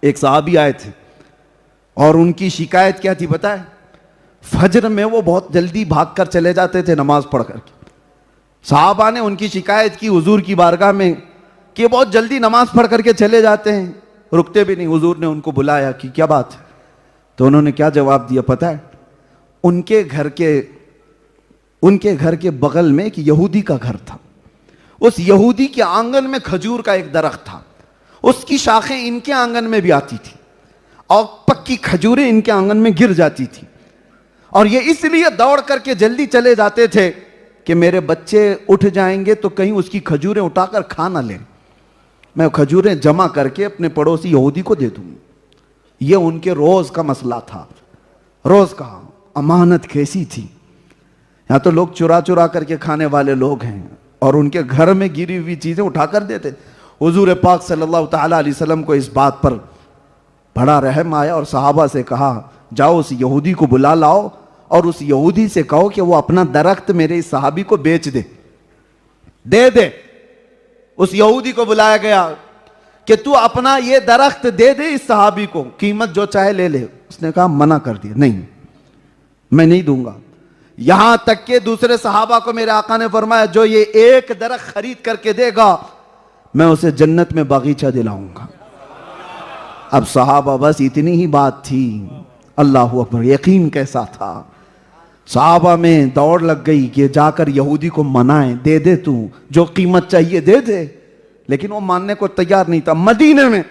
एक साहबी आए थे और उनकी शिकायत क्या थी पता है? फजर में वो बहुत जल्दी भागकर चले जाते थे नमाज पढ़ करके। साहबा ने उनकी शिकायत की हुजूर की बारगाह में कि बहुत जल्दी नमाज पढ़ करके चले जाते हैं, रुकते भी नहीं। हुजूर ने उनको बुलाया कि क्या बात है, तो उन्होंने क्या जवाब दिया पता है? उनके घर के बगल में एक यहूदी का घर था। उस यहूदी के आंगन में खजूर का एक दरख्त था, उसकी शाखें इनके आंगन में भी आती थी और पक्की खजूरें इनके आंगन में गिर जाती थी, और ये इसलिए दौड़ करके जल्दी चले जाते थे कि मेरे बच्चे उठ जाएंगे तो कहीं उसकी खजूरें उठाकर खा ना लें, मैं खजूरें जमा करके अपने पड़ोसी यहूदी को दे दूंगा। ये उनके रोज का मसला था। रोज का अमानत कैसी थी, यहाँ तो लोग चुरा चुरा करके खाने वाले लोग हैं और उनके घर में गिरी हुई चीजें उठाकर देते। हुजूर पाक सल्लल्लाहु ताला अलैहि वसल्लम को इस बात पर बड़ा रहम आया और सहाबा से कहा, जाओ उस यहूदी को बुला लाओ और उस यहूदी से कहो कि वो अपना दरख्त मेरे इस सहाबी को बेच दे। उस यहूदी को बुलाया गया कि तू अपना ये दरख्त दे दे इस सहाबी को, कीमत जो चाहे ले ले। उसने कहा मना कर दिया, नहीं मैं नहीं दूंगा। यहां तक के दूसरे सहाबा को मेरे आका ने फरमाया, जो ये एक दरख्त खरीद करके देगा मैं उसे जन्नत में बागीचा दिलाऊंगा। अब सहाबा बस इतनी ही बात थी। अल्लाह अकबर, यकीन कैसा था। सहाबा में दौड़ लग गई कि जाकर यहूदी को मनाए, दे दे तू जो कीमत चाहिए दे दे, लेकिन वो मानने को तैयार नहीं था। मदीने में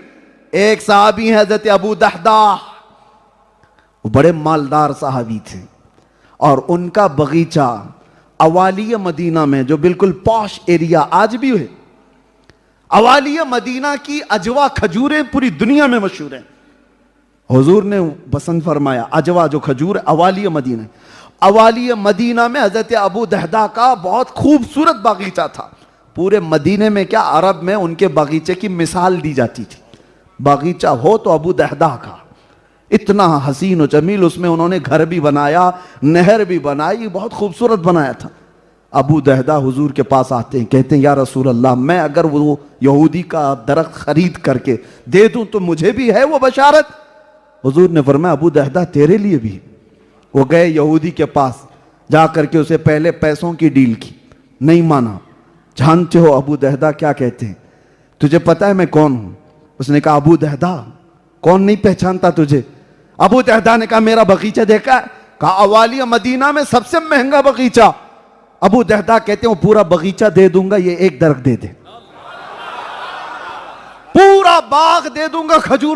एक सहाबी है हजरत अबू दहदा, वो बड़े मालदार सहाबी थे और उनका बगीचा अवालिया मदीना में, जो बिल्कुल पॉश एरिया आज भी है, अवालिया मदीना की अजवा खजूरें पूरी दुनिया में मशहूर हैं। हुजूर ने पसंद फरमाया अजवा जो खजूर अवालिया मदीना, अवालिया मदीना में हजरत अबू दहदा का बहुत खूबसूरत बागीचा था। पूरे मदीने में क्या, अरब में उनके बागीचे की मिसाल दी जाती थी। बागीचा हो तो अबू दहदा का, इतना हसीन और जमील, उसमें उन्होंने घर भी बनाया, नहर भी बनाई, बहुत खूबसूरत बनाया था। अबू दहदा हुजूर के पास आते हैं, कहते हैं या रसूल अल्लाह, मैं अगर वो यहूदी का दरख्त खरीद करके दे दूं तो मुझे भी है वो बशारत। हुजूर ने फरमाया अबू दहदा तेरे लिए भी। वो गए यहूदी के पास, जा करके उसे पहले पैसों की डील की, नहीं माना। जानते हो अबू दहदा क्या कहते हैं, तुझे पता है मैं कौन हूं? उसने कहा अबू दहदा, कौन नहीं पहचानता तुझे? अबू दहदा ने कहा मेरा बगीचा देखा? कहा अवालिया मदीना में सबसे महंगा बगीचा। अबू दहदा कहते हैं पूरा बगीचा दे दूंगा, ये एक दरख्त दे दे, पूरा बाग दे दूंगा खजूरों